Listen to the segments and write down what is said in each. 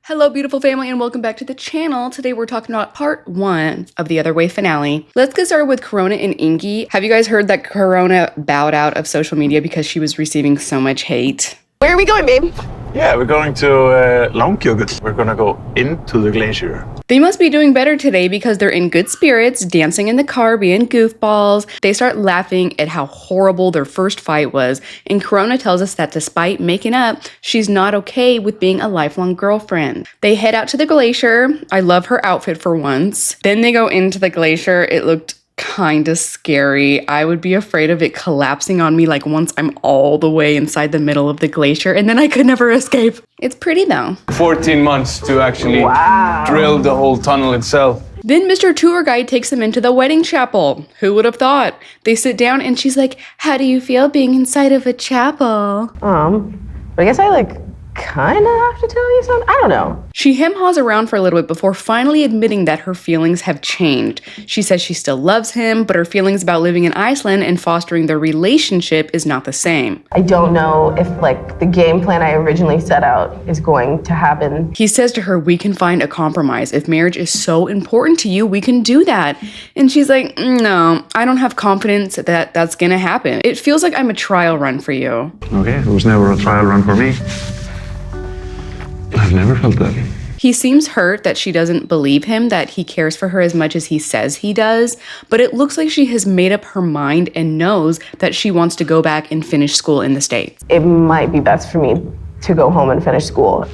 Hello, beautiful family, and welcome back to the channel. Today we're talking about part 1 of the Other Way finale. Let's get started with Corona and Ingy. Have you guys heard that Corona bowed out of social media because she was receiving so much hate? Where are we going, babe? Yeah, we're going to Longkjøkket. We're gonna go into the glacier. They must be doing better today because they're in good spirits, dancing in the car, being goofballs. They start laughing at how horrible their first fight was, and Corona tells us that despite making up, she's not okay with being a lifelong girlfriend. They head out to the glacier. I love her outfit for once. Then they go into the glacier. It looked kind of scary. I would be afraid of it collapsing on me like once I'm all the way inside the middle of the glacier and then I could never escape. It's pretty though. 14 months to actually drill the whole tunnel itself. Then Mr. Tour Guide takes them into the wedding chapel. Who would have thought? They sit down and she's like, "How do you feel being inside of a chapel?" But I guess I kind of have to tell you something. I don't know. She hem-haws around for a little bit before finally admitting that her feelings have changed. She says she still loves him, but her feelings about living in Iceland and fostering their relationship is not the same. I don't know if the game plan I originally set out is going to happen. He says to her, "We can find a compromise. If marriage is so important to you, we can do that." And she's like, "No, I don't have confidence that that's gonna happen. It feels like I'm a trial run for you." Okay, it was never a trial run for me. I've never felt that. He seems hurt that she doesn't believe him, that he cares for her as much as he says he does, but it looks like she has made up her mind and knows that she wants to go back and finish school in the States. It might be best for me to go home and finish school.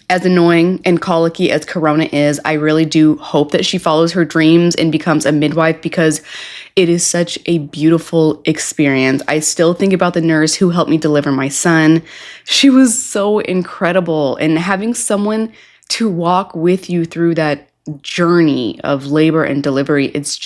As annoying and colicky as Corona is, I really do hope that she follows her dreams and becomes a midwife because it is such a beautiful experience. I still think about the nurse who helped me deliver my son. She was so incredible, and having someone to walk with you through that journey of labor and delivery, it's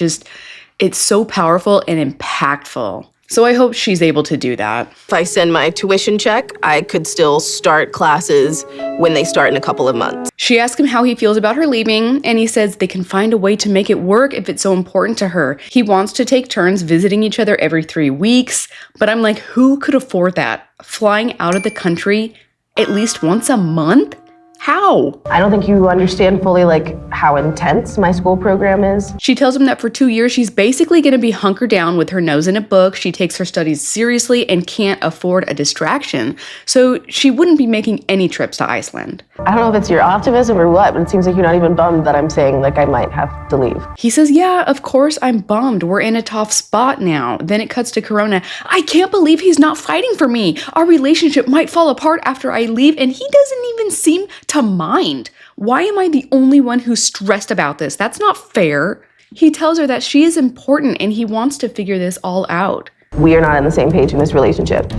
so powerful and impactful. So I hope she's able to do that. If I send my tuition check, I could still start classes when they start in a couple of months. She asks him how he feels about her leaving, and he says they can find a way to make it work if it's so important to her. He wants to take turns visiting each other every 3 weeks, but I'm like, who could afford that? Flying out of the country at least once a month? How? I don't think you understand fully how intense my school program is. She tells him that for 2 years, she's basically going to be hunkered down with her nose in a book. She takes her studies seriously and can't afford a distraction. So she wouldn't be making any trips to Iceland. I don't know if it's your optimism or what, but it seems like you're not even bummed that I'm saying I might have to leave. He says, "Yeah, of course I'm bummed. We're in a tough spot now." Then it cuts to Corona. "I can't believe he's not fighting for me. Our relationship might fall apart after I leave, and he doesn't even seem to mind. Why am I the only one who's stressed about this? That's not fair." He tells her that she is important and he wants to figure this all out. We are not on the same page in this relationship.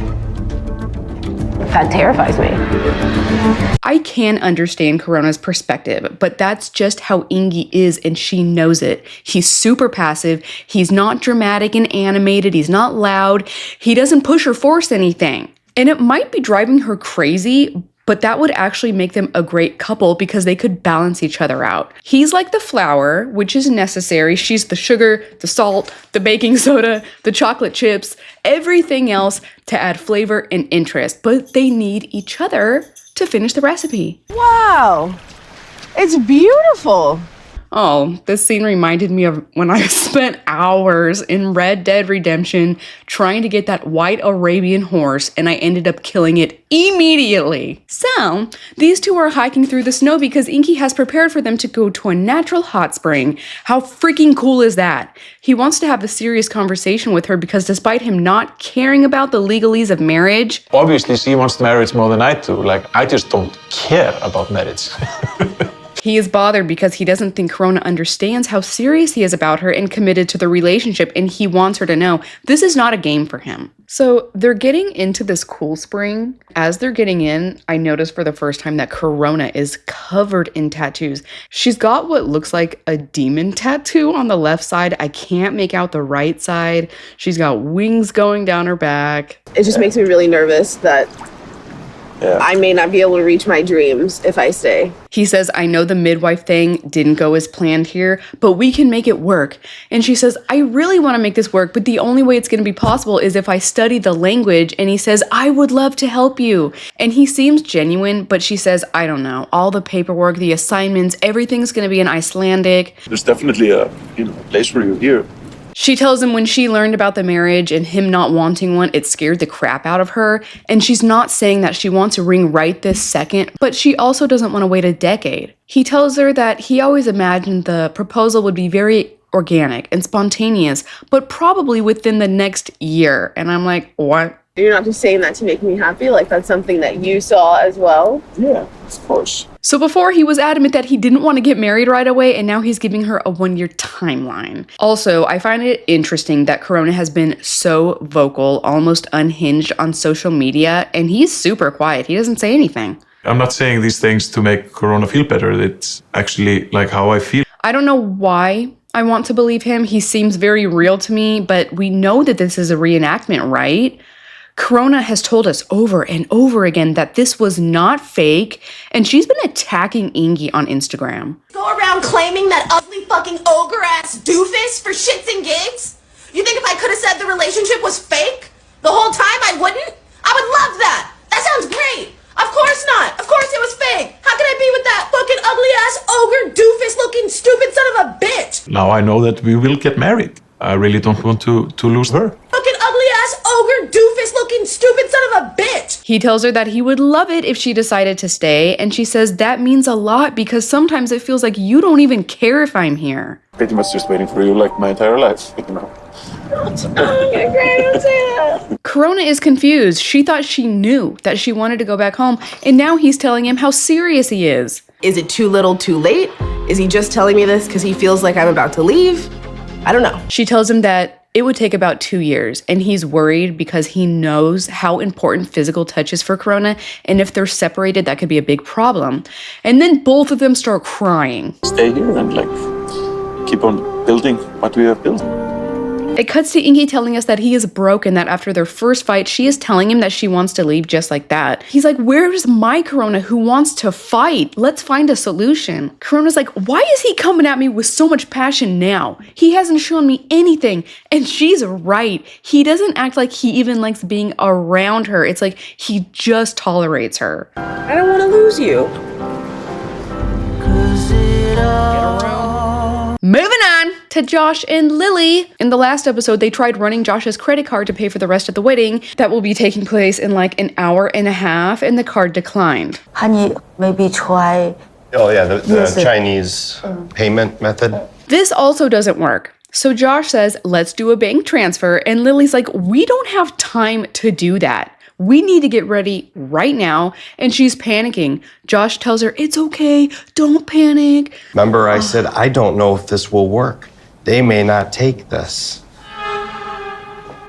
That terrifies me. I can understand Corona's perspective, but that's just how Ingy is and she knows it. He's super passive. He's not dramatic and animated. He's not loud. He doesn't push or force anything. And it might be driving her crazy, but that would actually make them a great couple because they could balance each other out. He's like the flour, which is necessary. She's the sugar, the salt, the baking soda, the chocolate chips, everything else to add flavor and interest. But they need each other to finish the recipe. Wow, it's beautiful. Oh, this scene reminded me of when I spent hours in Red Dead Redemption trying to get that white Arabian horse, and I ended up killing it immediately. So, these two are hiking through the snow because Ingy has prepared for them to go to a natural hot spring. How freaking cool is that? He wants to have a serious conversation with her because despite him not caring about the legalese of marriage, Obviously, she wants marriage more than I do. I just don't care about marriage. he is bothered because he doesn't think Corona understands how serious he is about her and committed to the relationship, and he wants her to know this is not a game for him. So they're getting into this cool spring. As they're getting in, I noticed for the first time that Corona is covered in tattoos. She's got what looks like a demon tattoo on the left side. I can't make out the right side. She's got wings going down her back. It just makes me really nervous that I may not be able to reach my dreams if I stay. He says, I know the midwife thing didn't go as planned here, but we can make it work. And she says, I really want to make this work, but the only way it's going to be possible is if I study the language. And he says, I would love to help you. And he seems genuine, but she says, I don't know. All the paperwork, the assignments, everything's going to be in Icelandic. There's definitely a place for you here. She tells him when she learned about the marriage and him not wanting one, it scared the crap out of her. And she's not saying that she wants a ring right this second, but she also doesn't want to wait a decade. He tells her that he always imagined the proposal would be very organic and spontaneous, but probably within the next year. And I'm like, what? You're not just saying that to make me happy? Like that's something that you saw as well? Yeah, of course. So before he was adamant that he didn't want to get married right away, and now he's giving her a 1-year timeline. Also, I find it interesting that Corona has been so vocal, almost unhinged on social media, and he's super quiet. He doesn't say anything. I'm not saying these things to make Corona feel better. It's actually like how I feel. I don't know why I want to believe him. He seems very real to me, but we know that this is a reenactment, right? Corona has told us over and over again that this was not fake, and she's been attacking Ingy on Instagram. Go around claiming that ugly fucking ogre-ass doofus for shits and gigs? You think if I could have said the relationship was fake the whole time, I wouldn't? I would love that. That sounds great. Of course not. Of course it was fake. How can I be with that fucking ugly-ass ogre doofus-looking stupid son of a bitch? Now I know that we will get married. I really don't want to lose her. Fucking ugly-ass ogre doofus-looking stupid son of a bitch. He tells her that he would love it if she decided to stay, and she says that means a lot because sometimes it feels like you don't even care if I'm here. Pretty much just waiting for you like my entire life, Corona is confused. She thought she knew that she wanted to go back home, and now he's telling him how serious he is. Is it too little, too late? Is he just telling me this because he feels like I'm about to leave? I don't know. She tells him that it would take about 2 years, and he's worried because he knows how important physical touch is for Corona, and if they're separated, that could be a big problem. And then both of them start crying. Stay here and keep on building what we have built. It cuts to Ingy telling us that he is broken, that after their first fight, she is telling him that she wants to leave just like that. He's like, where's my Corona who wants to fight? Let's find a solution. Corona's like, why is he coming at me with so much passion now? He hasn't shown me anything. And she's right. He doesn't act like he even likes being around her. It's like he just tolerates her. I don't want to lose you. Moving on to Josh and Lily. In the last episode, they tried running Josh's credit card to pay for the rest of the wedding that will be taking place in like an hour and a half, and the card declined. Honey, maybe try. Oh yeah, the Chinese payment method. This also doesn't work. So Josh says, let's do a bank transfer, and Lily's like, we don't have time to do that. We need to get ready right now. And she's panicking. Josh tells her, it's okay, don't panic. Remember, I said, I don't know if this will work. They may not take this.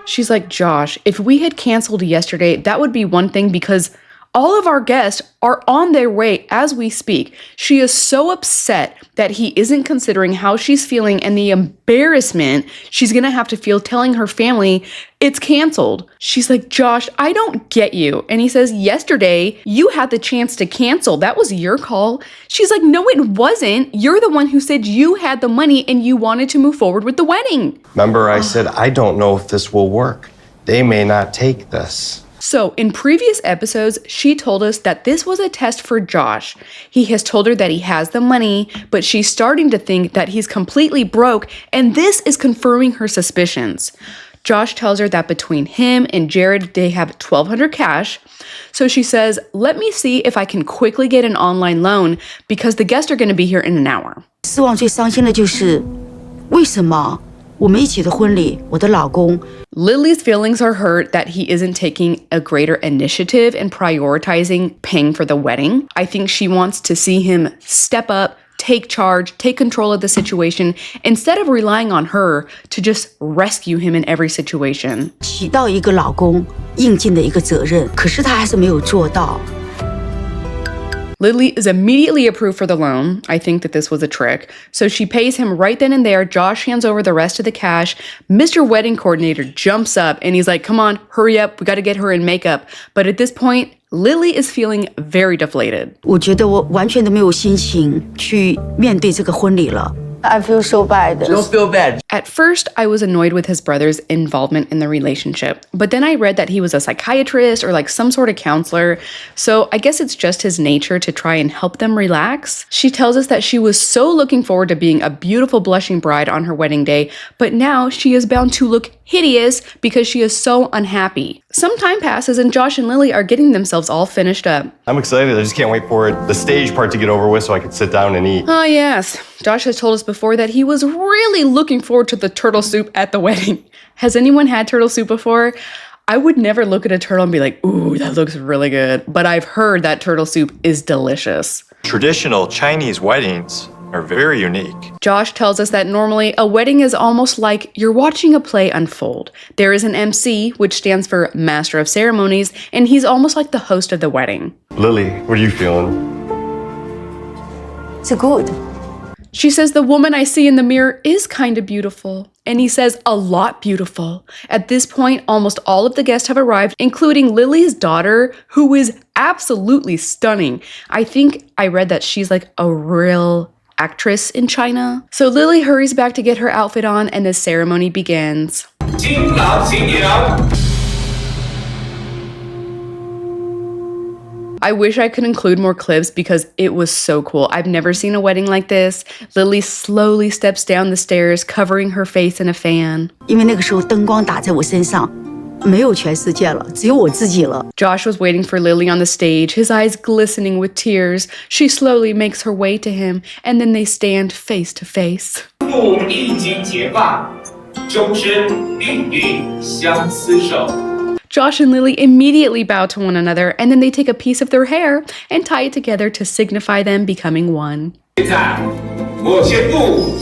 She's like, Josh, if we had canceled yesterday, that would be one thing because all of our guests are on their way as we speak. She is so upset that he isn't considering how she's feeling and the embarrassment she's gonna have to feel telling her family it's canceled. She's like, Josh, I don't get you. And he says, yesterday, you had the chance to cancel. That was your call. She's like, no, it wasn't. You're the one who said you had the money and you wanted to move forward with the wedding. Remember, I said, I don't know if this will work. They may not take this. So, in previous episodes, she told us that this was a test for Josh. He has told her that he has the money, but she's starting to think that he's completely broke, and this is confirming her suspicions. Josh tells her that between him and Jared, they have $1,200 cash. So she says, let me see if I can quickly get an online loan because the guests are going to be here in an hour. 失望最伤心的就是为什么我们一起的婚礼，我的老公 Lily's feelings are hurt that he isn't taking a greater initiative and prioritizing paying for the wedding. I think she wants to see him step up, take charge, take control of the situation, instead of relying on her to just rescue him in every situation. 起到一个老公应尽的一个责任，可是他还是没有做到。Lily is immediately approved for the loan. I think that this was a trick. So she pays him right then and there. Josh hands over the rest of the cash. Mr. Wedding Coordinator jumps up and he's like, come on, hurry up. We got to get her in makeup. But at this point, Lily is feeling very deflated. 我觉得我完全都没有心情去面对这个婚礼了。 I feel so bad. Don't feel bad. At first, I was annoyed with his brother's involvement in the relationship, but then I read that he was a psychiatrist or like some sort of counselor, so I guess it's just his nature to try and help them relax. She tells us that she was so looking forward to being a beautiful blushing bride on her wedding day, but now she is bound to look hideous because she is so unhappy. Some time passes and Josh and Lily are getting themselves all finished up. I'm excited. I just can't wait for the stage part to get over with so I can sit down and eat. Oh yes, Josh has told us before that he was really looking forward to the turtle soup at the wedding. Has anyone had turtle soup before? I would never look at a turtle and be like, ooh, that looks really good. But I've heard that turtle soup is delicious. Traditional Chinese weddings are very unique. Josh tells us that normally a wedding is almost like you're watching a play unfold. There is an MC, which stands for Master of Ceremonies, and he's almost like the host of the wedding. Lily, what are you feeling? It's good. She says the woman I see in the mirror is kind of beautiful. And he says a lot beautiful. At this point, almost all of the guests have arrived, including Lily's daughter, who is absolutely stunning. I think I read that she's like a real actress in China. So Lily hurries back to get her outfit on and the ceremony begins. I wish I could include more clips because it was so cool. I've never seen a wedding like this. Lily slowly steps down the stairs, covering her face in a fan. 因为那个时候灯光打在我身上，没有全世界了，只有我自己了。 Josh was waiting for Lily on the stage, his eyes glistening with tears. She slowly makes her way to him, and then they stand face to face. 父一经结发，终身命运相厮守。 Josh and Lily immediately bow to one another, and then they take a piece of their hair and tie it together to signify them becoming one. 现在，我宣布，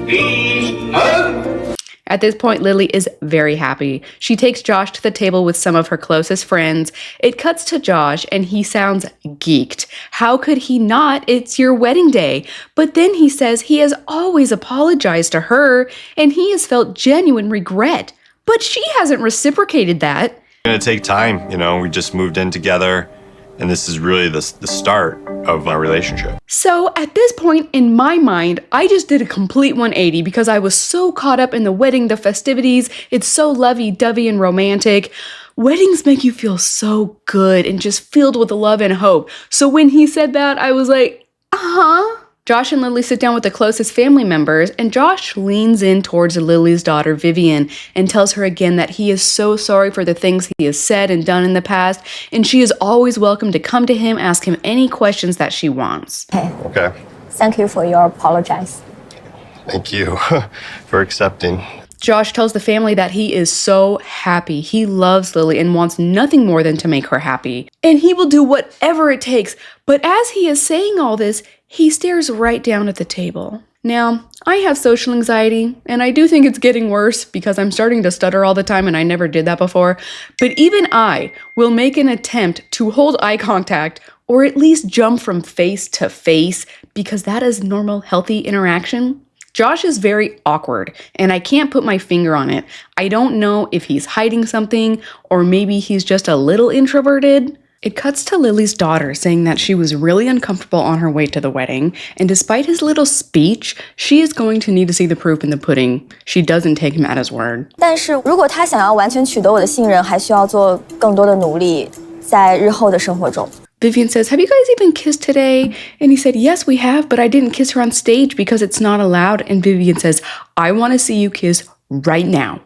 离门。 At this point, Lily is very happy. She takes Josh to the table with some of her closest friends. It cuts to Josh, and he sounds geeked. How could he not? It's your wedding day. But then he says he has always apologized to her, and he has felt genuine regret. But she hasn't reciprocated that. It's gonna take time, you know, we just moved in together and this is really the start of our relationship. So at this point in my mind, I just did a complete 180 because I was so caught up in the wedding, the festivities. It's so lovey-dovey and romantic. Weddings make you feel so good and just filled with love and hope. So when he said that, I was like, uh-huh. Josh and Lily sit down with the closest family members, and Josh leans in towards Lily's daughter, Vivian, and tells her again that he is so sorry for the things he has said and done in the past, and she is always welcome to come to him, ask him any questions that she wants. Okay. Thank you for your apologize. Thank you for accepting. Josh tells the family that he is so happy. He loves Lily and wants nothing more than to make her happy. And he will do whatever it takes. But as he is saying all this, he stares right down at the table. Now, I have social anxiety, and I do think it's getting worse because I'm starting to stutter all the time and I never did that before. But even I will make an attempt to hold eye contact or at least jump from face to face because that is normal, healthy interaction. Josh is very awkward, and I can't put my finger on it. I don't know if he's hiding something, or maybe he's just a little introverted. It cuts to Lily's daughter saying that she was really uncomfortable on her way to the wedding, and despite his little speech, she is going to need to see the proof in the pudding. She doesn't take him at his word. 但是如果他想要完全取得我的信任，还需要做更多的努力，在日后的生活中。 Vivian says, have you guys even kissed today? And he said, yes, we have, but I didn't kiss her on stage because it's not allowed. And Vivian says, I want to see you kiss right now.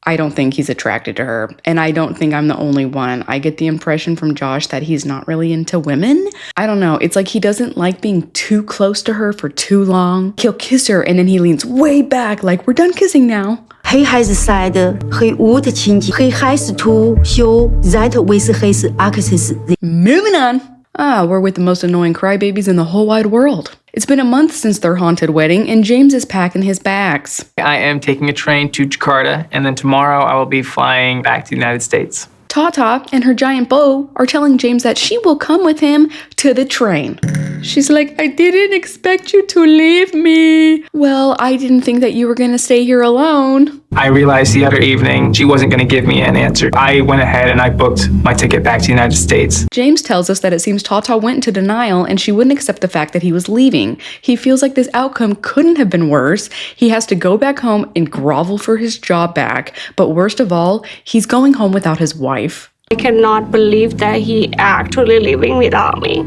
I don't think he's attracted to her, and I don't think I'm the only one. I get the impression from Josh that he's not really into women. I don't know. It's like he doesn't like being too close to her for too long. He'll kiss her, and then he leans way back like, we're done kissing now. 黑孩子晒的黑屋的情景，黑孩子图修 right 为是黑是 access。 Moving on. We're with the most annoying crybabies in the whole wide world. It's been a month since their haunted wedding, and James is packing his bags. I am taking a train to Jakarta, and then tomorrow I will be flying back to the United States. Tata and her giant bow are telling James that she will come with him to the train. She's like, I didn't expect you to leave me. Well, I didn't think that you were going to stay here alone. I realized the other evening she wasn't going to give me an answer. I went ahead and I booked my ticket back to the United States. James tells us that it seems Tata went into denial and she wouldn't accept the fact that he was leaving. He feels like this outcome couldn't have been worse. He has to go back home and grovel for his job back. But worst of all, he's going home without his wife. I cannot believe that he actually living without me.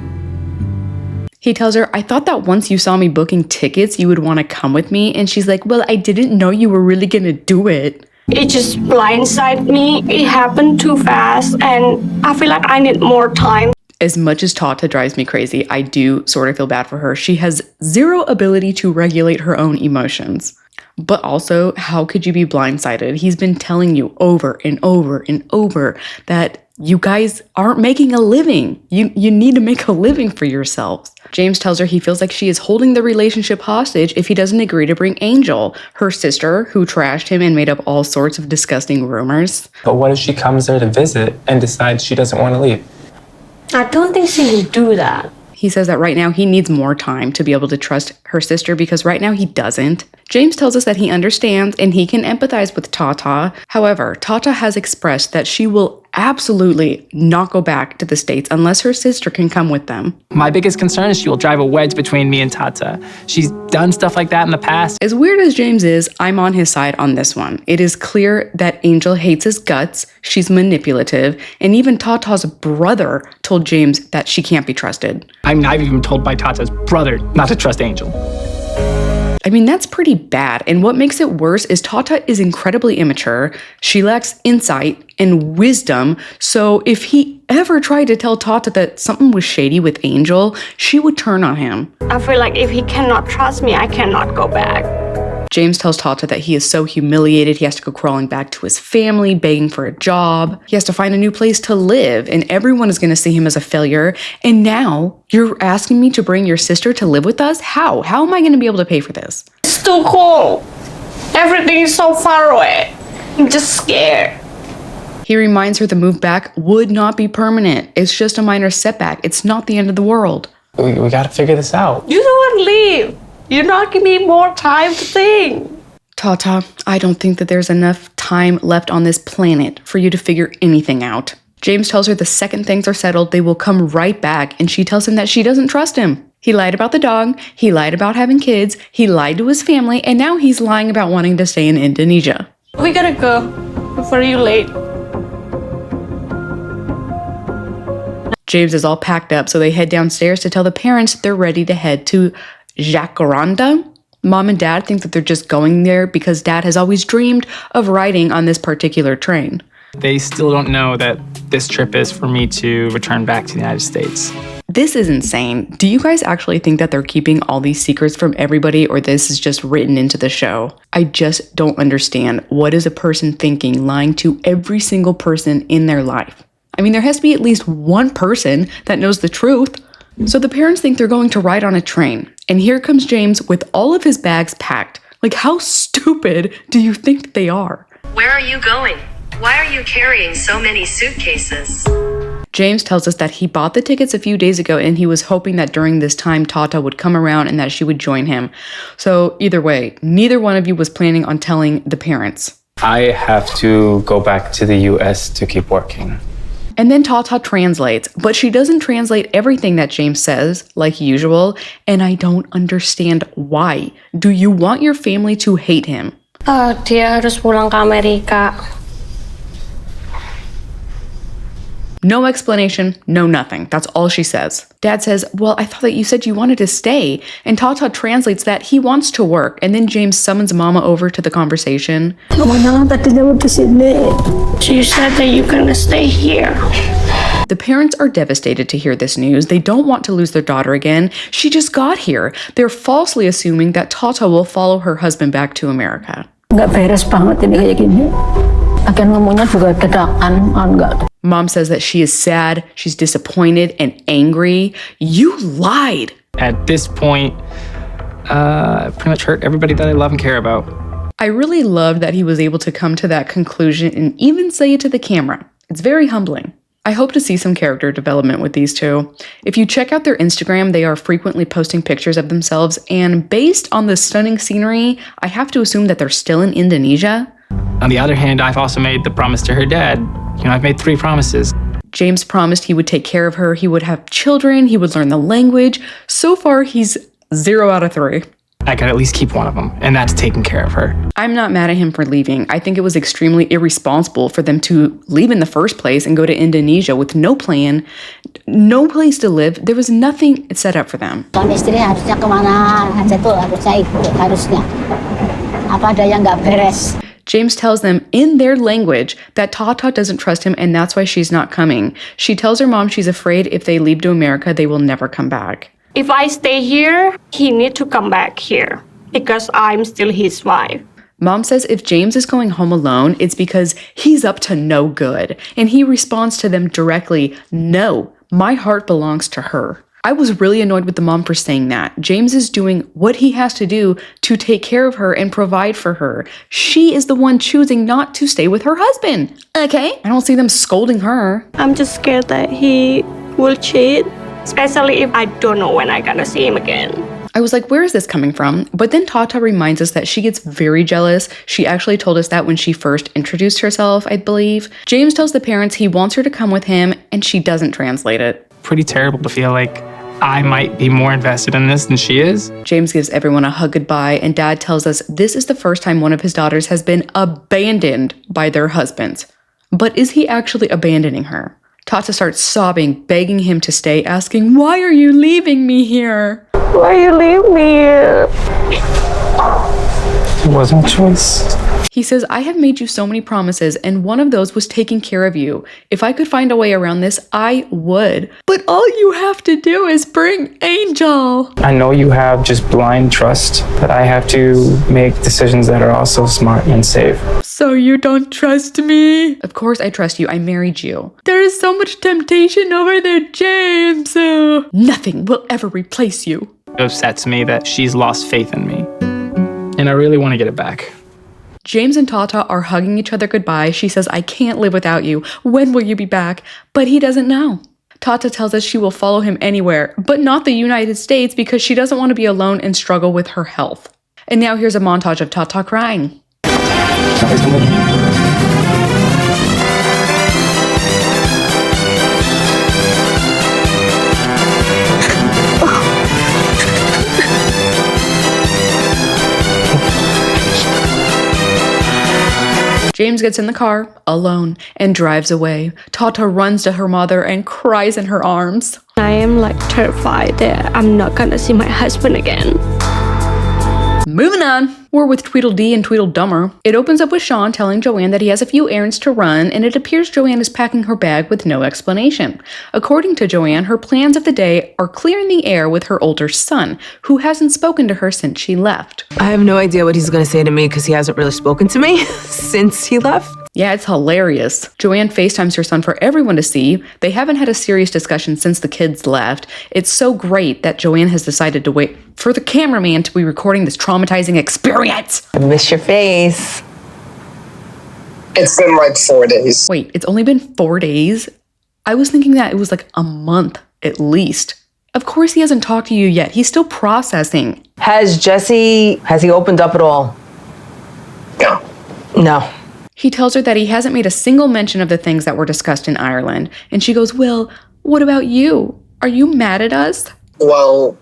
He tells her, I thought that once you saw me booking tickets, you would want to come with me. And she's like, well, I didn't know you were really going to do it. It just blindsided me. It happened too fast and I feel like I need more time. As much as Tata drives me crazy, I do sort of feel bad for her. She has zero ability to regulate her own emotions. But also, how could you be blindsided? He's been telling you over and over and over that you guys aren't making a living. You need to make a living for yourselves. James tells her he feels like she is holding the relationship hostage if he doesn't agree to bring Angel, her sister, who trashed him and made up all sorts of disgusting rumors. But what if she comes there to visit and decides she doesn't want to leave? I don't think she will do that. He says that right now he needs more time to be able to trust her sister because right now he doesn't. James tells us that he understands and he can empathize with Tata. However, Tata has expressed that she will absolutely not go back to the States unless her sister can come with them. My biggest concern is she will drive a wedge between me and Tata. She's done stuff like that in the past. As weird as James is, I'm on his side on this one. It is clear that Angel hates his guts, she's manipulative, and even Tata's brother told James that she can't be trusted. I mean, I've even been told by Tata's brother not to trust Angel. I mean, that's pretty bad. And what makes it worse is Tata is incredibly immature. She lacks insight and wisdom. So if he ever tried to tell Tata that something was shady with Angel, she would turn on him. I feel like if he cannot trust me, I cannot go back. James tells Tata that he is so humiliated, he has to go crawling back to his family, begging for a job. He has to find a new place to live, and everyone is going to see him as a failure. And now, you're asking me to bring your sister to live with us? How? How am I going to be able to pay for this? It's too cold. Everything is so far away. I'm just scared. He reminds her the move back would not be permanent. It's just a minor setback. It's not the end of the world. We got to figure this out. You don't want to leave. You're not giving me more time to think. Tata, I don't think that there's enough time left on this planet for you to figure anything out. James tells her the second things are settled, they will come right back, and she tells him that she doesn't trust him. He lied about the dog, he lied about having kids, he lied to his family, and now he's lying about wanting to stay in Indonesia. We gotta go before you're late. James is all packed up, so they head downstairs to tell the parents they're ready to head to Jacaranda. Mom and Dad think that they're just going there because Dad has always dreamed of riding on this particular train. They still don't know that this trip is for me to return back to the United States. This is insane. Do you guys actually think that they're keeping all these secrets from everybody, or this is just written into the show? I just don't understand. What is a person thinking lying to every single person in their life? I mean, there has to be at least one person that knows the truth. So the parents think they're going to ride on a train, and here comes James with all of his bags packed. Like, how stupid do you think they are? Where are you going? Why are you carrying so many suitcases? James tells us that he bought the tickets a few days ago and he was hoping that during this time Tata would come around and that she would join him. So either way, neither one of you was planning on telling the parents. I have to go back to the US to keep working. And then Tata translates, but she doesn't translate everything that James says, like usual, and I don't understand why. Do you want your family to hate him? Dia harus pulang ke Amerika. No explanation, no nothing. That's all she says. Dad says, well, I thought that you said you wanted to stay. And Tata translates that he wants to work. And then James summons Mama over to the conversation. She said that you're gonna stay here. The parents are devastated to hear this news. They don't want to lose their daughter again. She just got here. They're falsely assuming that Tata will follow her husband back to America. Nggak beres banget ini kayak gini. Akan ngomongnya juga dadakan, enggak. Mom says that she is sad, she's disappointed and angry. You lied. At this point, pretty much hurt everybody that I love and care about. I really loved that he was able to come to that conclusion and even say it to the camera. It's very humbling. I hope to see some character development with these two. If you check out their Instagram, they are frequently posting pictures of themselves, and based on the stunning scenery, I have to assume that they're still in Indonesia. On the other hand, I've also made the promise to her dad. I've made 3 promises. James promised he would take care of her, he would have children, he would learn the language. So far, he's 0 out of 3. I could at least keep one of them, and that's taking care of her. I'm not mad at him for leaving. I think it was extremely irresponsible for them to leave in the first place and go to Indonesia with no plan, no place to live. There was nothing set up for them. Suami istri harusnya kemana aja tuh harusnya ikut harusnya. Apa ada yang nggak beres? James tells them in their language that Tata doesn't trust him and that's why she's not coming. She tells her mom she's afraid if they leave to America, they will never come back. If I stay here, he need to come back here because I'm still his wife. Mom says if James is going home alone, it's because he's up to no good. And he responds to them directly, no, my heart belongs to her. I was really annoyed with the mom for saying that. James is doing what he has to do to take care of her and provide for her. She is the one choosing not to stay with her husband. Okay? I don't see them scolding her. I'm just scared that he will cheat, especially if I don't know when I'm gonna see him again. I was like, where is this coming from? But then Tata reminds us that she gets very jealous. She actually told us that when she first introduced herself, I believe. James tells the parents he wants her to come with him, and she doesn't translate it. Pretty terrible to feel like I might be more invested in this than she is. James gives everyone a hug goodbye, and Dad tells us this is the first time one of his daughters has been abandoned by their husbands. But is he actually abandoning her? Tata starts sobbing, begging him to stay, asking, why are you leaving me here? Why you leave me here? It wasn't a choice. He says, I have made you so many promises, and one of those was taking care of you. If I could find a way around this, I would. But all you have to do is bring Angel. I know you have just blind trust, but I have to make decisions that are also smart and safe. So you don't trust me? Of course I trust you. I married you. There is so much temptation over there, James. Nothing will ever replace you. It upsets me that she's lost faith in me, and I really want to get it back. James and Tata are hugging each other goodbye. She says, I can't live without you. When will you be back? But he doesn't know. Tata tells us she will follow him anywhere, but not the United States because she doesn't want to be alone and struggle with her health. And now here's a montage of Tata crying. James gets in the car, alone, and drives away. Tata runs to her mother and cries in her arms. I am terrified that I'm not gonna see my husband again. Moving on. We're with Tweedledee and Tweedledummer. It opens up with Sean telling Joanne that he has a few errands to run, and it appears Joanne is packing her bag with no explanation. According to Joanne, her plans of the day are clearing the air with her older son, who hasn't spoken to her since she left. I have no idea what he's going to say to me because he hasn't really spoken to me since he left. Yeah, it's hilarious. Joanne FaceTimes her son for everyone to see. They haven't had a serious discussion since the kids left. It's so great that Joanne has decided to wait for the cameraman to be recording this traumatizing experience. I miss your face. It's been 4 days. Wait, it's only been 4 days? I was thinking that it was a month at least. Of course he hasn't talked to you yet. He's still processing. Has he opened up at all? No. No. He tells her that he hasn't made a single mention of the things that were discussed in Ireland. And she goes, well, what about you? Are you mad at us? Well,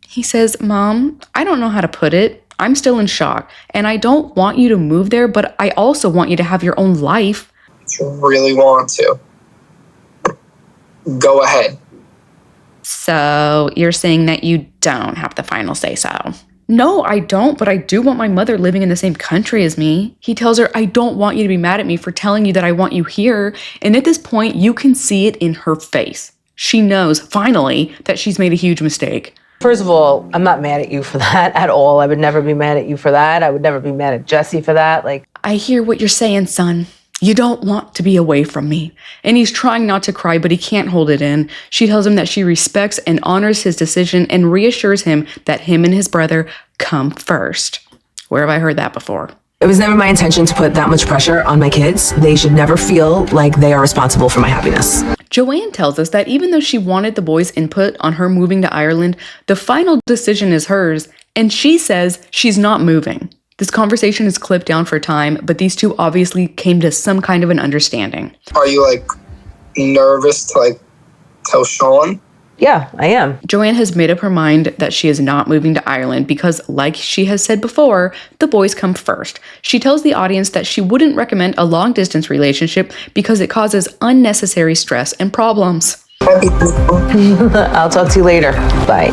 he says, Mom, I don't know how to put it. I'm still in shock. And I don't want you to move there, but I also want you to have your own life. If you really want to, go ahead. So you're saying that you don't have the final say-so? No, I don't, but I do want my mother living in the same country as me. He tells her, I don't want you to be mad at me for telling you that I want you here. And at this point, you can see it in her face. She knows, finally, that she's made a huge mistake. First of all, I'm not mad at you for that at all. I would never be mad at you for that. I would never be mad at Jesse for that. I hear what you're saying, son. You don't want to be away from me. And he's trying not to cry, but he can't hold it in. She tells him that she respects and honors his decision and reassures him that him and his brother come first. Where have I heard that before? It was never my intention to put that much pressure on my kids. They should never feel like they are responsible for my happiness. Joanne tells us that even though she wanted the boys' input on her moving to Ireland, the final decision is hers, and she says she's not moving. This conversation is clipped down for time, but these two obviously came to some kind of an understanding. Are you like nervous to like tell Sean? Yeah, I am. Joanne has made up her mind that she is not moving to Ireland because, like she has said before, the boys come first. She tells the audience that she wouldn't recommend a long-distance relationship because it causes unnecessary stress and problems. I'll talk to you later. Bye.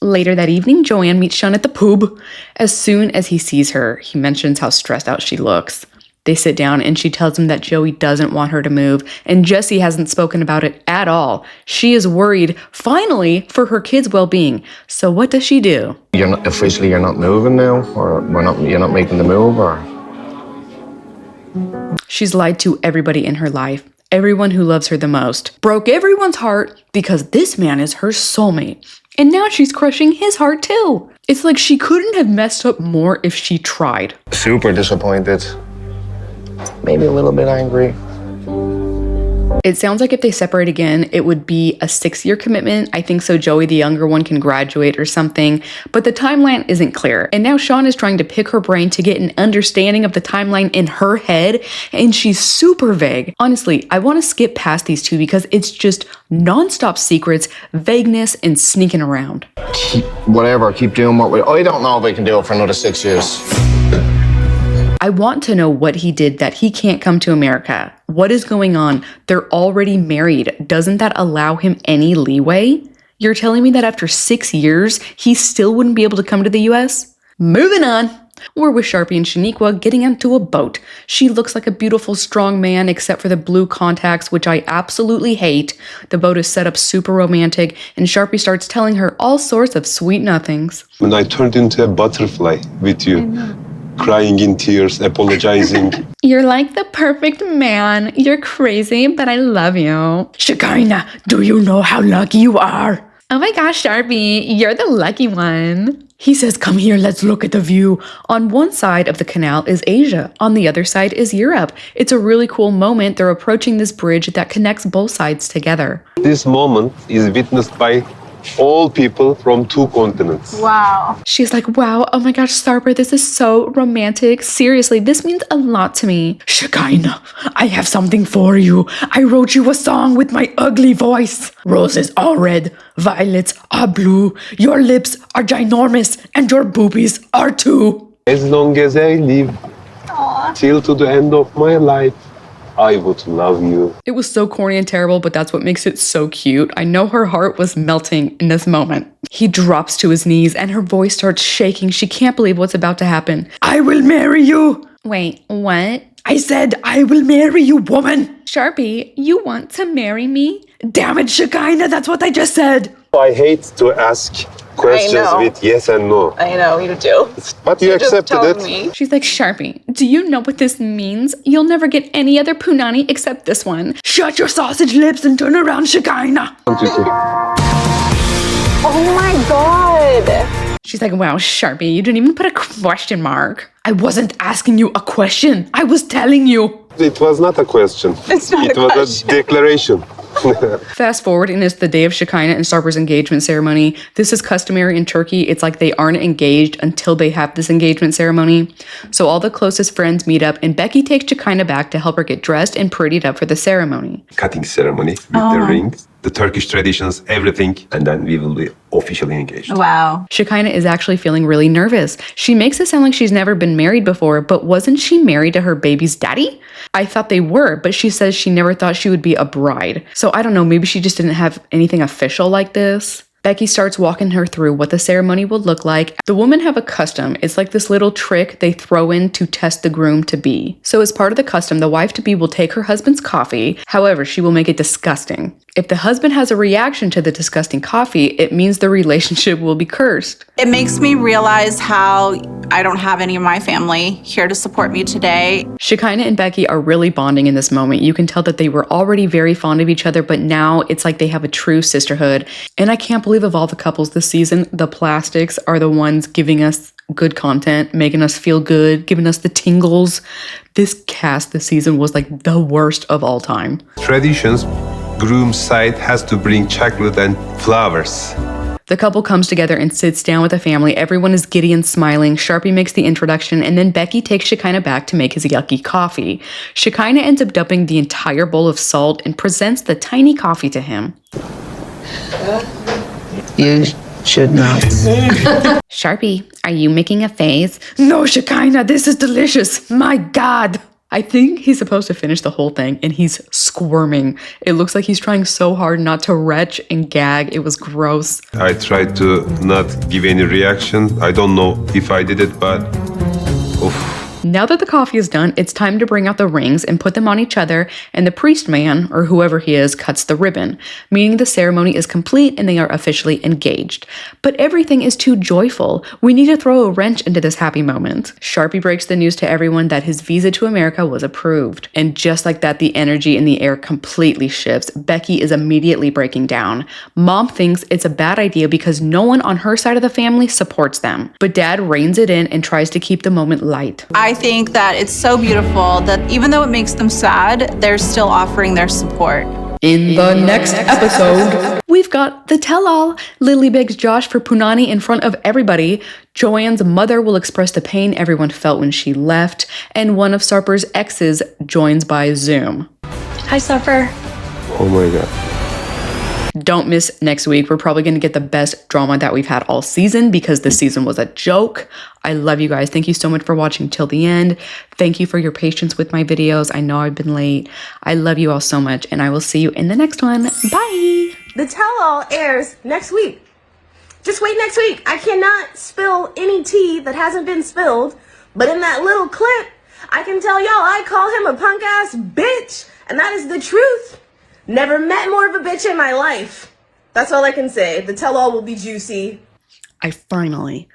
Later that evening, Joanne meets Sean at the pub. As soon as he sees her, he mentions how stressed out she looks. They sit down and she tells him that Joey doesn't want her to move, and Jessie hasn't spoken about it at all. She is worried, finally, for her kids' well-being. So what does she do? You're not moving now, or you're not making the move, or? She's lied to everybody in her life, everyone who loves her the most, broke everyone's heart because this man is her soulmate. And now she's crushing his heart too. It's like she couldn't have messed up more if she tried. Super disappointed. Maybe a little bit angry. It sounds like if they separate again, it would be a 6-year commitment. I think so Joey, the younger one, can graduate or something, but the timeline isn't clear. And now Sean is trying to pick her brain to get an understanding of the timeline in her head, and she's super vague. Honestly, I want to skip past these two because it's just nonstop secrets, vagueness, and sneaking around. Keep doing what I don't know if I can do it for another 6 years. I want to know what he did that he can't come to America. What is going on? They're already married. Doesn't that allow him any leeway? You're telling me that after 6 years, he still wouldn't be able to come to the US? Moving on. We're with Sharpie and Shaniqua getting into a boat. She looks like a beautiful, strong man except for the blue contacts, which I absolutely hate. The boat is set up super romantic, and Sharpie starts telling her all sorts of sweet nothings. When I turned into a butterfly with you, crying in tears, apologizing. You're like the perfect man. You're crazy, but I love you. Shekinah, do you know how lucky you are? Oh my gosh, Sharpie, you're the lucky one. He says, come here, let's look at the view. On one side of the canal is Asia. On the other side is Europe. It's a really cool moment. They're approaching this bridge that connects both sides together. This moment is witnessed by all people from 2 continents. Wow. She's like, wow, oh my gosh, Sarper, this is so romantic. Seriously, this means a lot to me. Shekinah, I have something for you. I wrote you a song with my ugly voice. Roses are red, violets are blue. Your lips are ginormous, and your boobies are too. As long as I live, till to the end of my life, I would love you. It was so corny and terrible, but that's what makes it so cute. I know her heart was melting in this moment. He drops to his knees and her voice starts shaking. She can't believe what's about to happen. I will marry you. Wait, what? I said, I will marry you, woman. Sharpie, you want to marry me? Damn it, Shekinah, that's what I just said. I hate to ask questions with yes and no. I know, you do. But you accepted it. She's like, Sharpie, do you know what this means? You'll never get any other punani except this one. Shut your sausage lips and turn around, Shekinah. Oh my god. She's like, wow, Sharpie, you didn't even put a question mark. I wasn't asking you a question. I was telling you. It was not a question. It's not it a was question. a declaration. Fast forward, and it's the day of Shekinah and Sarper's engagement ceremony. This is customary in Turkey. It's like they aren't engaged until they have this engagement ceremony. So all the closest friends meet up, and Becky takes Shekinah back to help her get dressed and prettied up for the ceremony. Cutting ceremony with the rings, the Turkish traditions, everything, and then we will be officially engaged. Wow. Shekinah is actually feeling really nervous. She makes it sound like she's never been married before, but wasn't she married to her baby's daddy? I thought they were, but she says she never thought she would be a bride. So I don't know, maybe she just didn't have anything official like this. Becky starts walking her through what the ceremony will look like. The women have a custom. It's like this little trick they throw in to test the groom-to-be. So as part of the custom, the wife-to-be will take her husband's coffee. However, she will make it disgusting. If the husband has a reaction to the disgusting coffee, it means the relationship will be cursed. It makes me realize how I don't have any of my family here to support me today. Shekinah and Becky are really bonding in this moment. You can tell that they were already very fond of each other, but now it's like they have a true sisterhood. And I can't believe believe of all the couples this season, the plastics are the ones giving us good content, making us feel good, giving us the tingles. This cast this season was like the worst of all time. Traditions, groom's side has to bring chocolate and flowers. The couple comes together and sits down with the family. Everyone is giddy and smiling. Sharpie makes the introduction, and then Becky takes Shekinah back to make his yucky coffee. Shekinah ends up dumping the entire bowl of salt and presents the tiny coffee to him. You should not. Sharpie, are you making a face? No, Shekinah, this is delicious. My God. I think he's supposed to finish the whole thing, and he's squirming. It looks like he's trying so hard not to retch and gag. It was gross. I tried to not give any reaction. I don't know if I did it, but oof. Now that the coffee is done, it's time to bring out the rings and put them on each other, and the priest man, or whoever he is, cuts the ribbon, meaning the ceremony is complete and they are officially engaged. But everything is too joyful. We need to throw a wrench into this happy moment. Sharpie breaks the news to everyone that his visa to America was approved. And just like that, the energy in the air completely shifts. Becky is immediately breaking down. Mom thinks it's a bad idea because no one on her side of the family supports them. But Dad reins it in and tries to keep the moment light. I think that it's so beautiful that even though it makes them sad, they're still offering their support. In the next episode, we've got the tell-all. Lily begs Josh for punani in front of everybody. Joanne's mother will express the pain everyone felt when she left. And one of Sarper's exes joins by Zoom. Hi, Sarper. Oh my God. Don't miss next week. We're probably going to get the best drama that we've had all season because this season was a joke. I love you guys. Thank you so much for watching till the end. Thank you for your patience with my videos. I know I've been late. I love you all so much, and I will see you in the next one. Bye. The tell-all airs next week. Just wait next week. I cannot spill any tea that hasn't been spilled, but in that little clip, I can tell y'all I call him a punk-ass bitch, and that is the truth. Never met more of a bitch in my life. That's all I can say. The tell-all will be juicy. I finally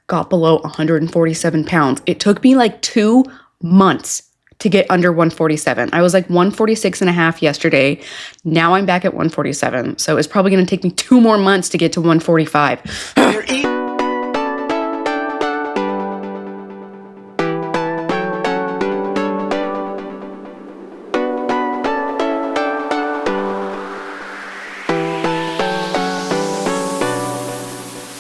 got below 147 pounds. It took me like 2 months to get under 147. I was like 146 and a half yesterday. Now I'm back at 147. So it's probably going to take me 2 more months to get to 145.